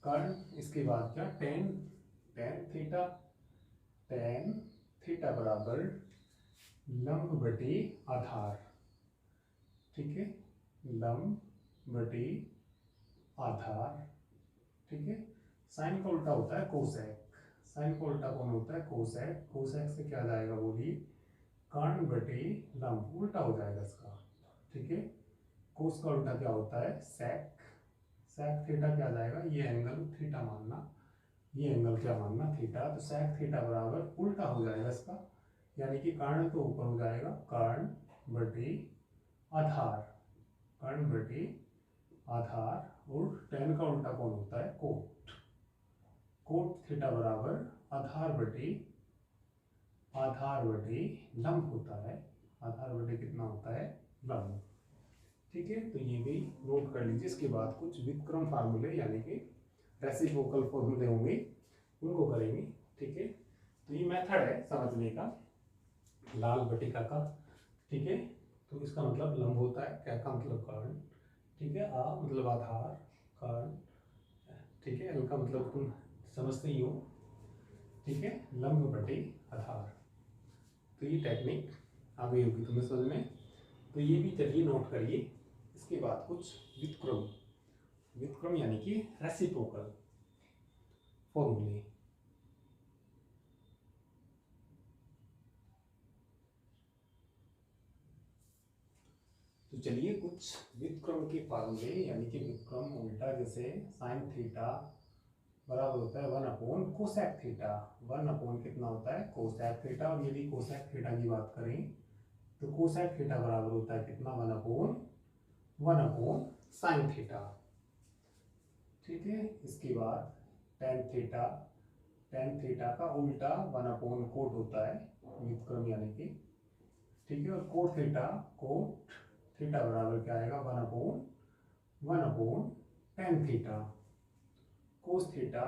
कार्ड। इसके बाद क्या, ten, tan theta, tan theta बराबर लंब बटे आधार। ठीक है, लंब बटे आधार। ठीक है, साइन का उल्टा होता है कोसेक, साइन का उल्टा कौन होता है, कोसेक। कोसेक से क्या जाएगा, बोलिए, कर्ण बटे लंब, उल्टा हो जाएगा इसका। ठीक है, कोस का उल्टा क्या होता है, सेक, सेक थीटा क्या जाएगा, ये एंगल थीटा मानना, ये एंगल क्या मानना, थीटा। तो सेक थीटा बराबर उल्टा हो जाएगा इसका, यानी कि कर्ण तो ऊपर हो जाएगा, कर्ण बटे आधार, कर्ण बटे आधार। और टेन का उल्टा कौन होता है, कोट, कोट थीटा बराबर आधार बटे, आधार बटे लंब होता है, आधार बटे कितना होता है, लंब। ठीक है, तो ये भी नोट कर लीजिए। इसके बाद कुछ व्युत्क्रम फार्मूले यानी कि रेसिप्रोकल फॉर्मूले होंगे, उनको करेंगे। ठीक है, तो ये मेथड है समझने का लाल बटिका का। ठीक है, तो इसका मतलब लंब होता है, क्या का मतलब कर्ण, ठीक है, आ मतलब आधार कर्ण, ठीक है, एल का मतलब तुम समझते ही हो, ठीक है, लंब बटे आधार। तो ये टेक्निक आ गई होगी तुम्हें समझ में। तो ये भी चलिए नोट करिए। इसके बाद कुछ व्युत्क्रम, व्युत्क्रम यानी कि रेसिप्रोकल फॉर्मूले। तो चलिए कुछ व्युत्क्रम के फॉर्मूले यानी कि व्युत्क्रम उल्टा, जैसे साइन थीटा बराबर होता है 1 अपॉन कोसेक थीटा। 1 अपॉन कितना होता है कोसेक थीटा, और यदि कोसेक थीटा की बात करें तो कोसेक थीटा बराबर होता है कितना 1 अपॉन साइन थीटा। ठीक है, इसके बाद टेन थीटा, टेन थीटा का उल्टा 1 अपॉन कोट होता है व्युत्क्रम यानी कि, ठीक है, और कोट थीटा बराबर क्या आएगा 1 upon tan theta. Cos theta,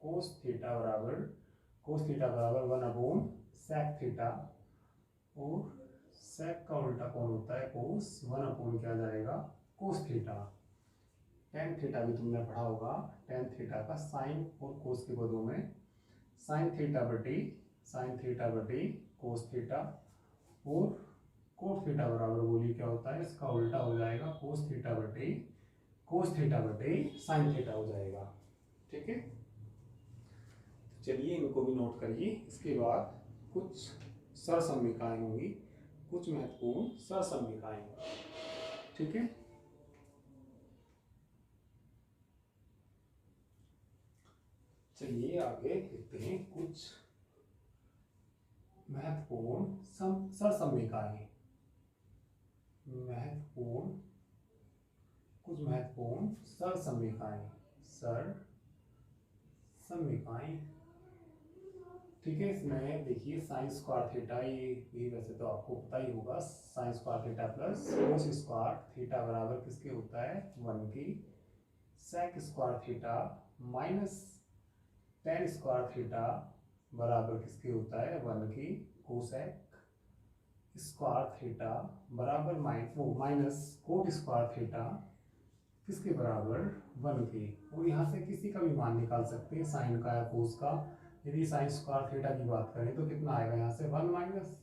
cos theta बराबर 1 अपॉन सेक थीटा, और सेक का उल्टा कौन होता है कोस, 1 अपॉन क्या जाएगा कोस थीटा। टेन थीटा भी तुमने पढ़ा होगा, टेन थीटा का साइन और कोस के पदों में साइन थीटा बटे कोस थीटा, और कोस थीटा बराबर बोलिए क्या होता है, इसका उल्टा हो जाएगा कोस थीटा बटे साइन थीटा हो जाएगा। ठीक है, चलिए इनको भी नोट करिए। इसके बाद कुछ सरसम्मिकाएं होंगी, कुछ महत्वपूर्ण सरसम्मिकाएं। ठीक है, चलिए आगे देखते हैं कुछ महत्वपूर्ण सरसम्मिकाएं। कुछ महत्वपूर्ण सरसम्मिकाएं। ठीक है, इसमें देखिए साइन स्क्वायर थीटा, ये वैसे तो आपको पता ही होगा, sine square theta plus cos square theta बराबर किसके होता है 1 की, sec square theta minus tan square theta बराबर किसके होता है 1 की, कोसेक स्क्वायर थीटा बराबर माइनस कोट स्क्वायर थीटा किसके बराबर 1 की। और यहाँ से किसी का भी मान निकाल सकते हैं, साइन का या कोस का। यदि साइन स्क्वायर थीटा की बात करें तो कितना आएगा यहाँ से 1 माइनस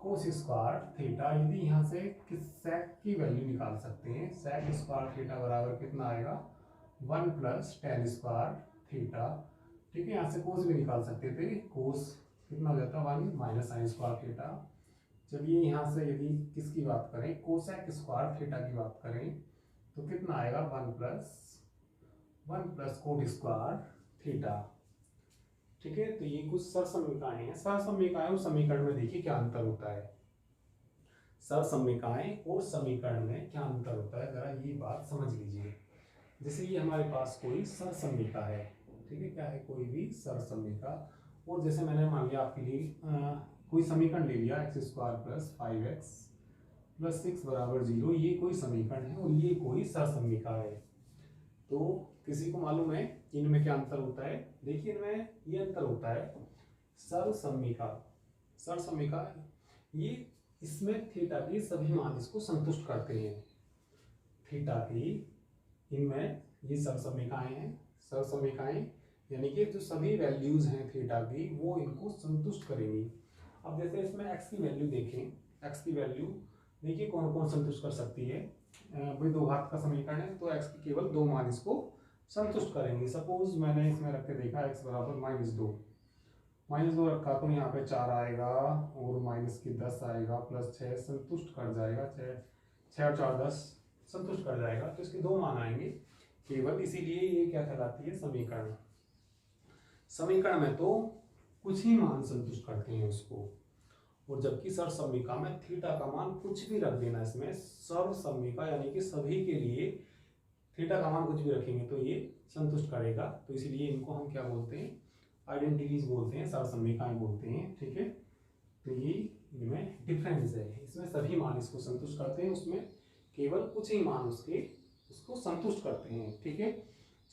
कोस स्क्वायर थीटा। यदि यहाँ से किस सेक की वैल्यू निकाल सकते हैं, सेक स्क्वायर थीटा बराबर कितना आएगा 1 प्लस टेन स्क्वायर थीटा। ठीक है, यहाँ से कोस भी निकाल सकते थे, कोस कितना हो जाता है 1 माइनस साइन स्क्वायर थीटा। चलिए यहाँ से यदि किसकी बात करें, कोसेक स्क्वायर थीटा की बात करें तो कितना आएगा 1 प्लस कोट स्क्वायर थीटा। ठीक है, तो ये कुछ सरसम्मिकाएं हैं। सरसम्मिकाएं और समीकरण में देखिए क्या अंतर होता है, सरसम्मिकाएं और समीकरण में क्या अंतर होता है, जरा ये बात समझ लीजिए। जैसे ये हमारे पास कोई सरसम्मिका है, ठीक है, क्या है कोई भी सरसम्मिका, और जैसे मैंने मान लिया आपके लिए कोई समीकरण ले लिया x square plus 5x plus 6 बराबर 0, ये कोई समीकरण है और ये कोई सरसम्मिका है। तो किसी को मालूम है इनमें क्या अंतर होता है, देखिए इनमें ये अंतर होता है सरसम्मिका ये, इसमें थीटा के सभी मान इसको संतुष्ट करते हैं, थीटा की, इनमें ये सरसम्मिकाएं हैं। सरसम्मिकाएं यानी कि जो सभी वैल्यूज हैं थीटा की वो इनको संतुष्ट करेंगी। अब जैसे इसमें x की वैल्यू देखें, x की वैल्यू देखिए कौन कौन संतुष्ट कर सकती है, भाई दो घात का समीकरण है तो x की केवल दो मान इसको संतुष्ट करेंगे। सपोज मैंने इसमें रख के देखा x बराबर -2 रखा तो यहाँ पे 4 आएगा और माइनस की 10 आएगा प्लस 6 संतुष्ट कर जाएगा, 6 और 4 10 संतुष्ट कर जाएगा, तो इसके दो मान आएंगे केवल, इसीलिए ये क्या कहलाती है समीकरण। समीकरण में तो कुछ ही मान संतुष्ट करते हैं उसको, और जबकि सरसम्मिका में थीटा का मान कुछ भी रख देना, इसमें सरसम्मिका यानी कि सभी के लिए थीटा का मान कुछ भी रखेंगे तो ये संतुष्ट करेगा। तो इसलिए इनको हम क्या बोलते हैं, आइडेंटिटीज बोलते हैं, सरसम्मिकाएं बोलते हैं। ठीक है, तो ये इनमें डिफरेंस है, इसमें सभी मान इसको संतुष्ट करते हैं, उसमें केवल कुछ ही मान उसको संतुष्ट करते हैं। ठीक है,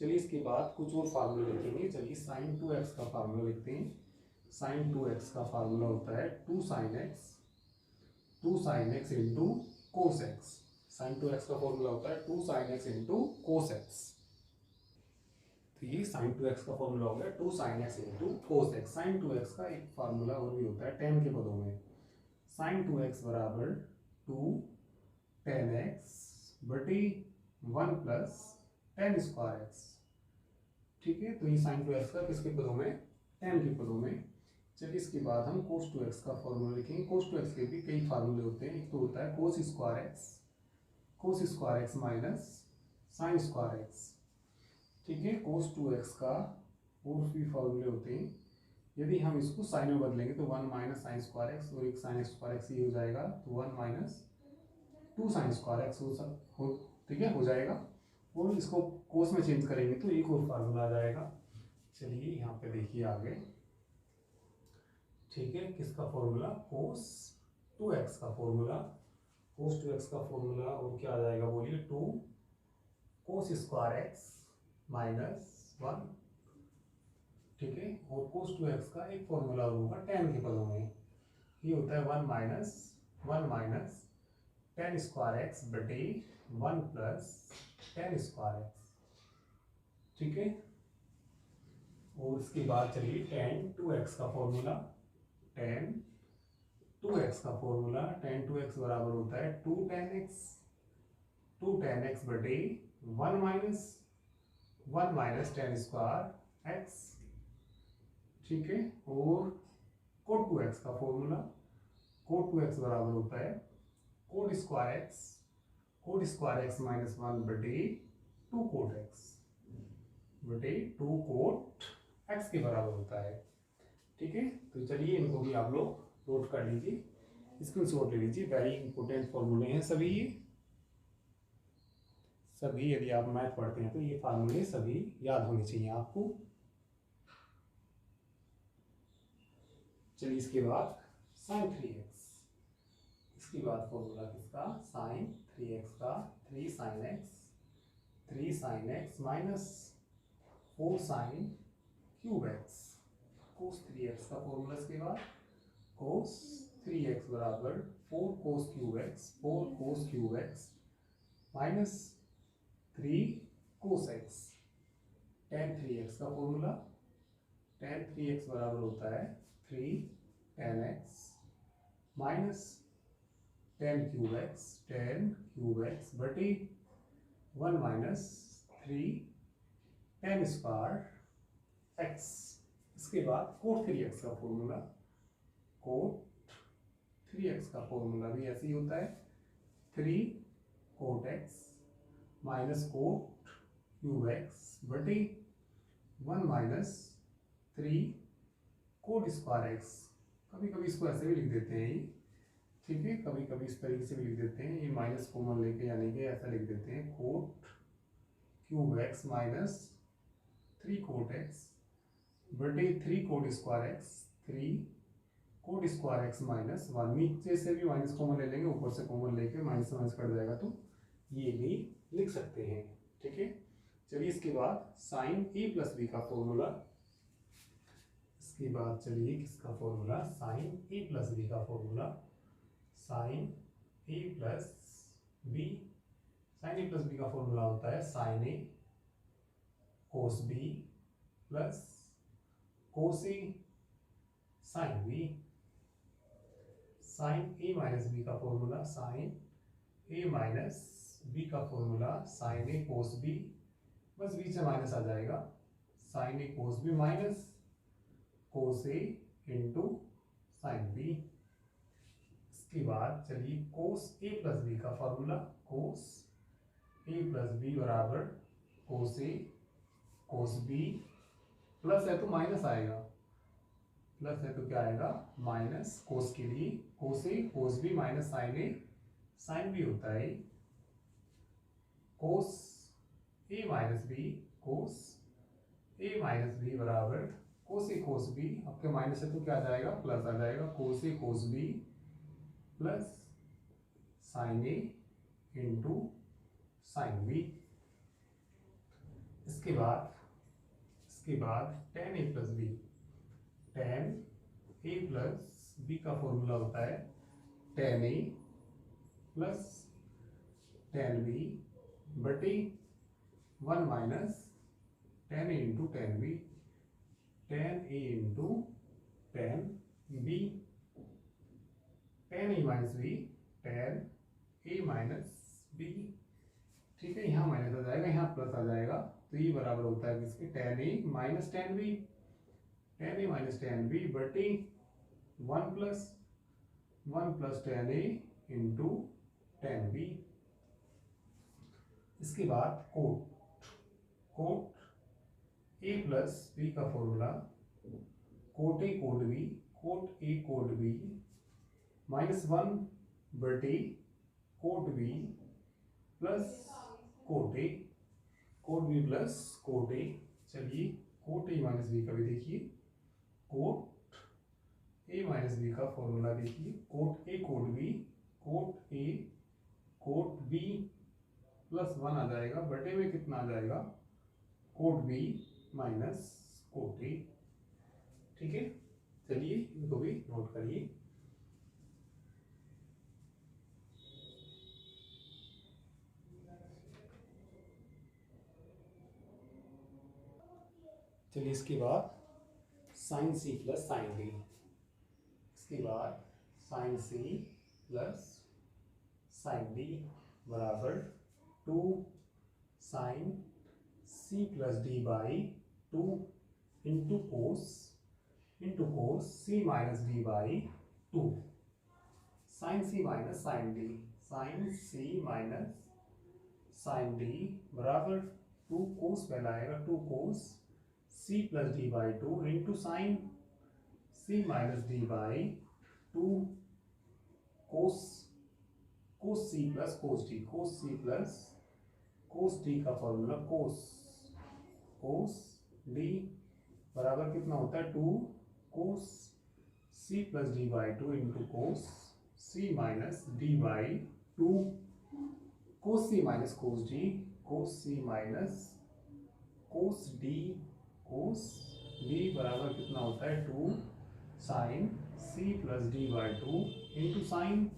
चलिए इसके बाद कुछ और फार्मूला लिखेंगे। चलिए sin 2x का फार्मूला लिखते हैं। sin 2x का फार्मूला होता है 2 sin x into cos x। sin 2x का फॉर्मूला होता है 2 sin x into cos x। तो ये sin 2x का फॉर्मूला हो गया 2 sin x into cos x। sin 2x का एक फार्मूला और भी होता है tan के पदों में। sin 2x बराबर 2 tan x बटे 1 प्लस tan स्क्वायर x। ठीक है, तो ये sin 2x का किसके पदों में, tan के पदों में। चलिए इसके बाद हम cos 2x का फॉर्मूला लिखेंगे। cos 2x के भी कई फार्मूले होते हैं। एक तो होता है cos square x minus sin square x। ठीक है, cos 2x का और भी फॉर्मूले होते हैं। यदि हम इसको साइन में बदलेंगे तो 1 माइनस साइन स्क्वायर एक्स और एक साइन स्क्वायर एक्स ये हो जाएगा, तो 1 माइनस 2 साइन स्क्वायर एक्स हो ठीक है, हो जाएगा। और इसको कोस में चेंज करेंगे तो एक और फार्मूला आ जाएगा। चलिए यहाँ पे देखिए आगे। ठीक है, किसका फॉर्मूला, cos 2x का फॉर्मूला। cos 2x का फॉर्मूला और क्या आ जाएगा बोलिए, 2 cos स्क्वायर एक्स माइनस 1। ठीक है, और cos 2x का एक फॉर्मूला होगा tan के पदों में। ये होता है 1 माइनस tan स्क्वायर एक्स बटे 1 प्लस tan स्क्वायर एक्स। ठीक है, और इसके बाद चलिए tan 2x का फॉर्मूला। tan 2x का फॉर्मूला, tan 2x बराबर होता है 2 tan x बटे 1 माइनस tan स्क्वायर एक्स। ठीक है, और cot 2x का फॉर्मूला। cot 2x बराबर होता है cot स्क्वायर एक्स माइनस 1 बटे 2 cot x के बराबर होता है। ठीक है, तो चलिए इनको भी आप लोग नोट कर लीजिए, स्क्रीनशॉट ले लीजिए। वेरी इंपॉर्टेंट फॉर्मूले हैं सभी ये, सभी यदि आप मैथ पढ़ते हैं तो ये फार्मूले सभी याद होने चाहिए आपको। चलिए इसके बाद sin 3x, इसके बाद फॉर्मूला किसका, sin 3x का 3 sin x minus 4 sin cube x। cos 3x का फॉर्मूला इसके बाद cos 3x बराबर 4 cos cube x minus 3 cos x। tan 3x का फॉर्मूला, tan 3x बराबर होता है 3 tan x minus tan cube x बटे 1 माइनस 3 tan स्क्वायर x। इसके बाद cot 3x का फॉर्मूला, cot 3x का फॉर्मूला भी ऐसे ही होता है 3 cot x minus cot cube x बटे 1 माइनस 3 cot स्क्वायर x। कभी कभी इसको ऐसे भी लिख देते हैं, ठीक है, कभी कभी इस तरीके से भी लिख देते हैं, ये माइनस कॉमन लेके यानी कि ऐसा लिख देते हैं cot cube x minus 3 cot x बटे 3 cot square x, 3 cot square x minus 1। नीचे से भी माइनस कॉमन ले लेंगे, ऊपर से कॉमन लेके माइनस माइनस कट जाएगा, तो ये भी लिख सकते हैं। ठीक है, चलिए इसके बाद sin a प्लस b का फॉर्मूला। इसके बाद चलिए किसका formula, sin a plus b का formula. sin a plus b का फॉर्मूला होता है sin a cos b plus cos a sin b। sin a minus b का formula, sin a minus b का formula sin a cos b, बस बीच में minus आ जाएगा, sin a cos b minus cos a into sin b। इसके बाद चलिए cos a plus b का formula, cos a plus b बराबर cos a cos b, plus है तो माइनस आएगा, प्लस है तो क्या आएगा माइनस, cos के लिए cos a cos b minus sin b होता है cos a माइनस b बराबर cos a cos b, आपके माइनस है तो क्या आ जाएगा प्लस आ जाएगा, cos a cos b plus sin a into sine B. इसके बाद tan a plus B, tan a plus B का फॉर्मूला होता है tan a plus tan b बटे 1 minus tan a into tan b, tan a into tan b, tan a minus b, tan a minus b। ठीक है, यहाँ minus आ जाएगा, यहाँ plus आ जाएगा, तो ये बराबर होता है किसके, tan a minus tan b, tan a minus tan b बटे 1 plus tan a into tan b। इसके बाद कोट a प्लस b का formula cot a cot b minus 1 बटे cot b plus cot a plus cot a। चलिए cot a minus b का भी देखिए, cot a minus b का formula देखिए, cot a cot b plus 1 आ जाएगा, बटे में कितना आ जाएगा, cot b minus cot a। ठीक है, चलिए इनको भी नोट करिए। चलिए इसके बाद sine C plus sine D, इसके बाद sine C plus sine D बराबर 2 sine C plus D by 2 into cos C minus D by 2, sine C minus sine D, sine C minus sine D बराबर 2 cos पहला आएगा, 2 cos C plus D by 2 into sine C minus D by 2 cos C plus cos C plus cos D का formula कोस D बराबर कितना होता है, 2 cos C plus D by 2 into cos C minus D by 2, cos C minus cos C minus cos D बराबर कितना होता है, 2 sine C plus D by 2 into sine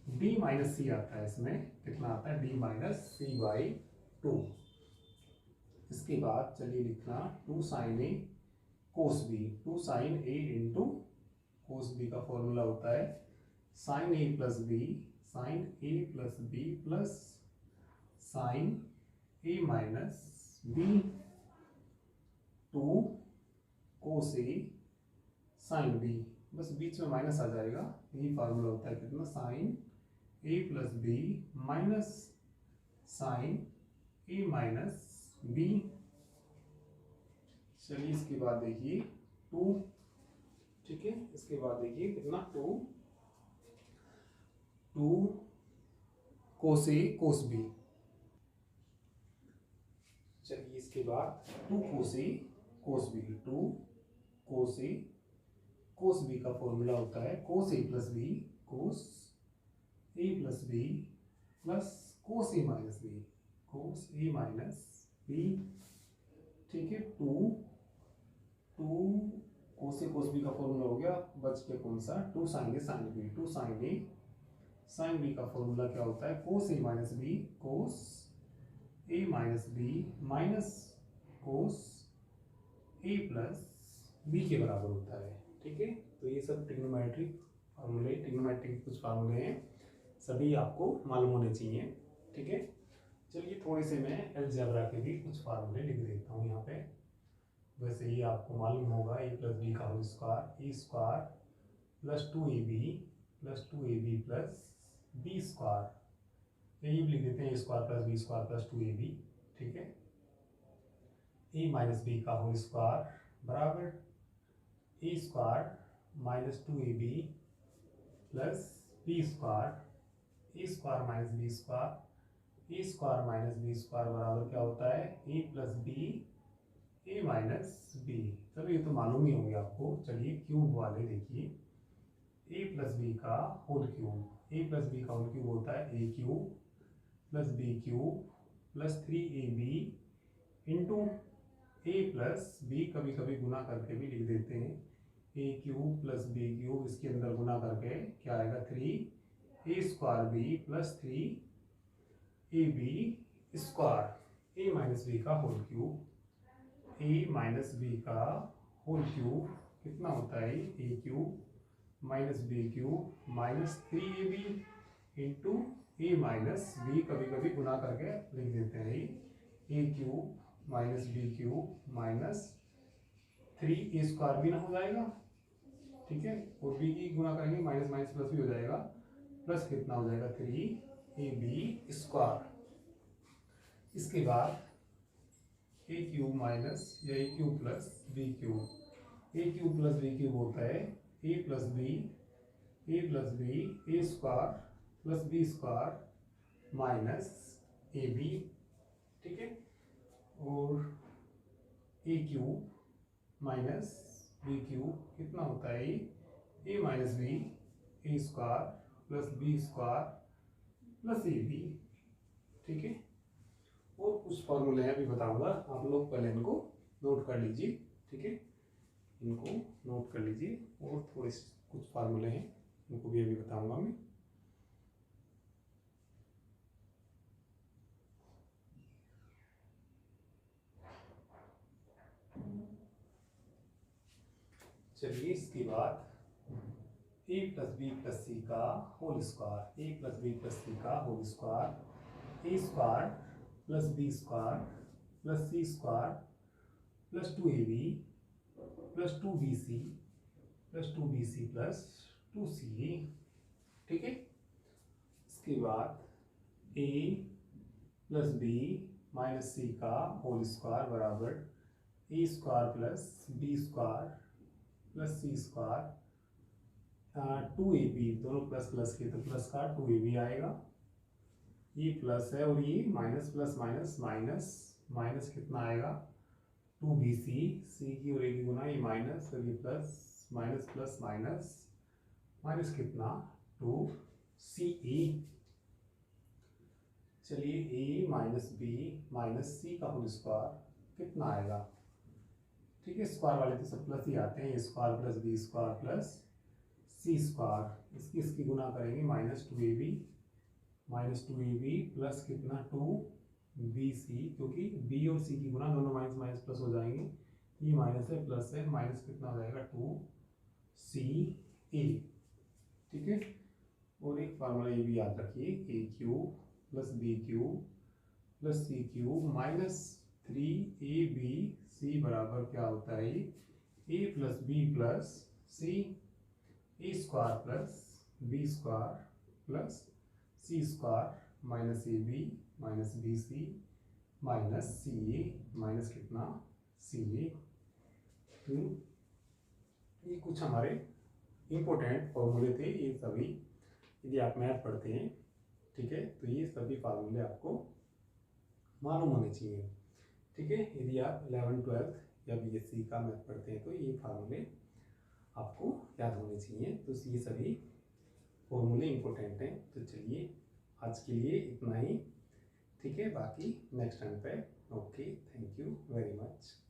D minus C आता है, इसमें कितना आता है, डी माइनस सी बाई 2। इसके बाद चलिए लिखना 2 साइन ए कोस बी, 2 साइन ए इंटू कोस बी का फॉर्मूला होता है साइन ए प्लस बी प्लस साइन ए माइनस बी 2 कोस ए साइन बी, बस बीच में माइनस आ जाएगा, यही फार्मूला होता है कितना, साइन ए प्लस बी माइनस साइन ए माइनस बी। चलिए इसके बाद देखिए 2, ठीक है, इसके बाद देखिए कितना, 2 कोस ए कोस बी। चलिए इसके बाद 2 कोस ए कोस बी, 2 कोस ए कोस बी का फॉर्मूला होता है कोस ए प्लस बी प्लस कोस ए माइनस बी। ठीक है, 2 कोस ए कोस बी का फॉर्मूला हो गया, बच गया कौन सा, 2 साइन ए साइन बी, 2 साइन बी का फॉर्मूला क्या होता है, कोस ए माइनस बी माइनस कोस ए प्लस बी के बराबर होता है। ठीक है, तो ये सब ट्रिग्नोमेट्रिक कुछ फार्मूले हैं, सभी आपको मालूम होने चाहिए। ठीक है, चलिए थोड़े से मैं अलजेब्रा के भी कुछ फार्मूले लिख देता हूँ यहाँ पे। वैसे ये आपको मालूम होगा, ए प्लस बी का whole square, A square plus 2ab plus B square, ये भी लिख देते हैं, A square plus B square plus 2ab। ठीक है, ए माइनस बी का होल स्क्वायर बराबर A square minus 2ab plus B square, A square minus B square, A square minus B square बराबर क्या होता है, A plus B A minus B. चलो ये तो मालूम ही होंगे आपको। चलिए क्यूब वाले देखिए, ए प्लस बी का whole cube, A plus B का होल क्यूब होता है A cube plus B cube plus 3ab into A plus B, कभी कभी गुना करके भी लिख देते हैं, A cube plus B cube, इसके अंदर गुना करके क्या आएगा 3a² B plus 3ab square, A minus B का whole cube, A minus B का होल क्यूब कितना होता है A cube minus B cube minus 3ab into A minus B, कभी कभी गुना करके लिख देते हैं A cube minus B cube minus 3a² भी ना हो जाएगा, ठीक है, और बी की गुना करेंगे माइनस माइनस प्लस भी हो जाएगा, प्लस कितना हो जाएगा 3ab²। इसके बाद ए क्यूब माइनस या A cube plus B cube, A cube plus B cube होता है A plus B A square plus B square minus A B, ठीक है, और A cube minus B cube कितना होता है A minus B A square plus B square plus A B, ठीक है। और कुछ फॉर्मूले हैं अभी बताऊंगा, आप लोग पहले इनको नोट कर लीजिए, ठीक है, इनको नोट कर लीजिए, और थोड़े कुछ फार्मूले हैं उनको भी अभी बताऊंगा मैं। चलिए इसके बाद A plus B plus C का whole square, A plus B plus C का whole square, A square plus B square plus C square plus 2ab plus 2bc plus 2bc plus 2ca, ठीक है। इसके बाद a plus B minus C का whole square बराबर A square plus B square plus C square, 2ab दोनों plus plus के तो plus का 2ab आएगा, ये प्लस है और ये minus plus minus minus minus कितना आएगा 2bc, सी की और ए की गुना, ये माइनस और ये plus, minus plus minus minus कितना 2ca। चलिए a minus B minus C का होल स्क्वायर कितना आएगा, ठीक है, स्क्वायर वाले तो सब प्लस ही आते हैं, square plus B square plus C square, इसकी गुना करेंगे माइनस 2ab प्लस कितना 2bc, क्योंकि b और c की गुना दोनों माइनस माइनस प्लस हो जाएंगे, ये माइनस है प्लस है, माइनस कितना हो जाएगा 2ca, ठीक है। और एक फार्मूला ये भी याद रखिए, A cube plus B cube plus C cube minus 3abc बराबर क्या होता है A plus B plus C, A square plus B square plus C square minus A B minus B C minus C A minus कितना C ए। तो ये कुछ हमारे important फॉर्मूले थे, ये सभी यदि आप मैथ पढ़ते हैं, ठीक है, तो ये सभी फार्मूले आपको मालूम होने चाहिए, ठीक है। यदि आप 11th 12th या बीएससी का मैथ पढ़ते हैं तो ये फार्मूले आपको याद होने चाहिए, तो ये सभी फॉर्मूले इम्पोर्टेंट हैं। तो चलिए आज के लिए इतना ही, ठीक है, बाकी नेक्स्ट टाइम पे। Okay, thank you very much.